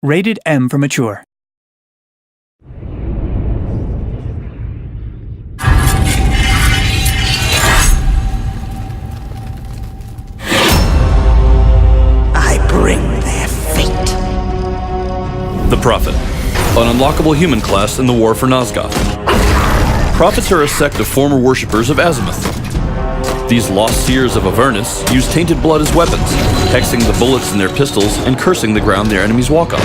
Rated M for mature. I bring their fate. The Prophet, an unlockable human class in the War for Nosgoth. Prophets are a sect of former worshippers of Azimuth. These lost seers of Avernus use tainted blood as weapons, hexing the bullets in their pistols and cursing the ground their enemies walk on.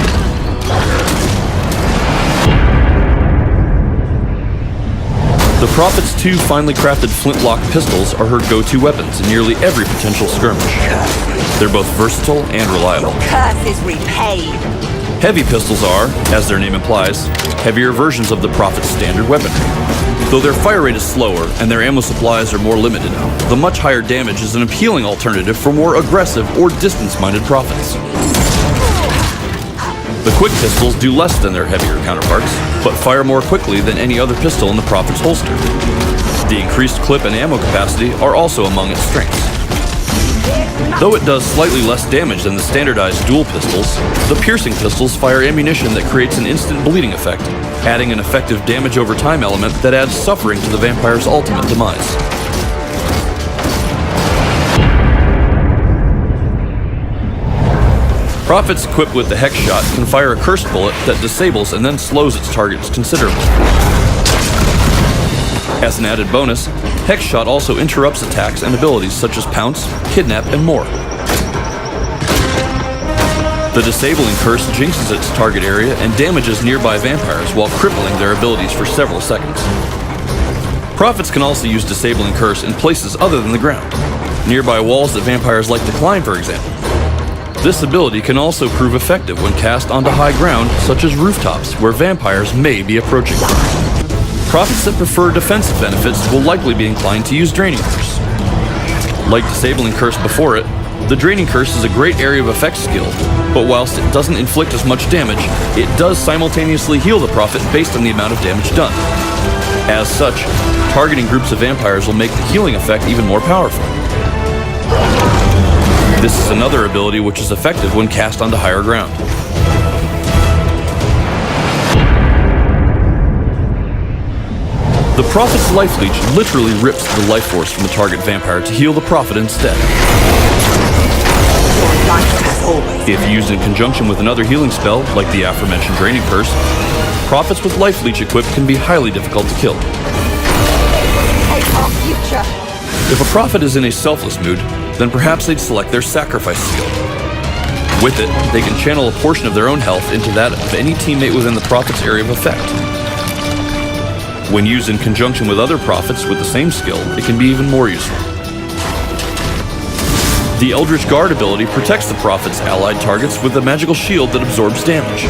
The Prophet's two finely crafted flintlock pistols are her go-to weapons in nearly every potential skirmish. They're both versatile and reliable. Your curse is repaid. Heavy pistols are, as their name implies, heavier versions of the Prophet's standard weaponry. Though their fire rate is slower and their ammo supplies are more limited, the much higher damage is an appealing alternative for more aggressive or distance-minded Prophets. The quick pistols do less than their heavier counterparts, but fire more quickly than any other pistol in the Prophet's holster. The increased clip and ammo capacity are also among its strengths. Though it does slightly less damage than the standardized dual pistols, the piercing pistols fire ammunition that creates an instant bleeding effect, adding an effective damage over time element that adds suffering to the vampire's ultimate demise. Prophets equipped with the Hex Shot can fire a cursed bullet that disables and then slows its targets considerably. As an added bonus, Hex Shot also interrupts attacks and abilities such as Pounce, Kidnap, and more. The Disabling Curse jinxes its target area and damages nearby vampires while crippling their abilities for several seconds. Prophets can also use Disabling Curse in places other than the ground, nearby walls that vampires like to climb, for example. This ability can also prove effective when cast onto high ground, such as rooftops, where vampires may be approaching. Prophets that prefer defensive benefits will likely be inclined to use Draining Curse. Like Disabling Curse before it, the Draining Curse is a great area of effect skill, but whilst it doesn't inflict as much damage, it does simultaneously heal the Prophet based on the amount of damage done. As such, targeting groups of vampires will make the healing effect even more powerful. This is another ability which is effective when cast onto higher ground. The Prophet's Life Leech literally rips the life force from the target vampire to heal the Prophet instead. If used in conjunction with another healing spell, like the aforementioned Draining Curse, Prophets with Life Leech equipped can be highly difficult to kill. If a Prophet is in a selfless mood, then perhaps they'd select their Sacrifice skill. With it, they can channel a portion of their own health into that of any teammate within the Prophet's area of effect. When used in conjunction with other Prophets with the same skill, it can be even more useful. The Eldritch Guard ability protects the Prophet's allied targets with a magical shield that absorbs damage.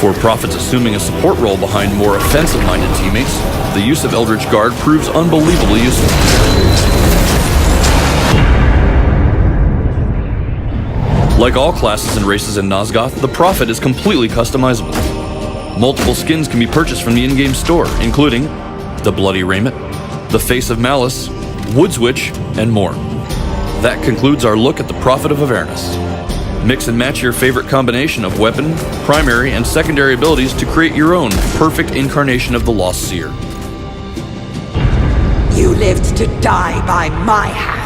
For Prophets assuming a support role behind more offensive-minded teammates, the use of Eldritch Guard proves unbelievably useful. Like all classes and races in Nosgoth, the Prophet is completely customizable. Multiple skins can be purchased from the in-game store, including the Bloody Raiment, the Face of Malice, Woods Witch, and more. That concludes our look at the Prophet of Avernus. Mix and match your favorite combination of weapon, primary, and secondary abilities to create your own perfect incarnation of the Lost Seer. You lived to die by my hand.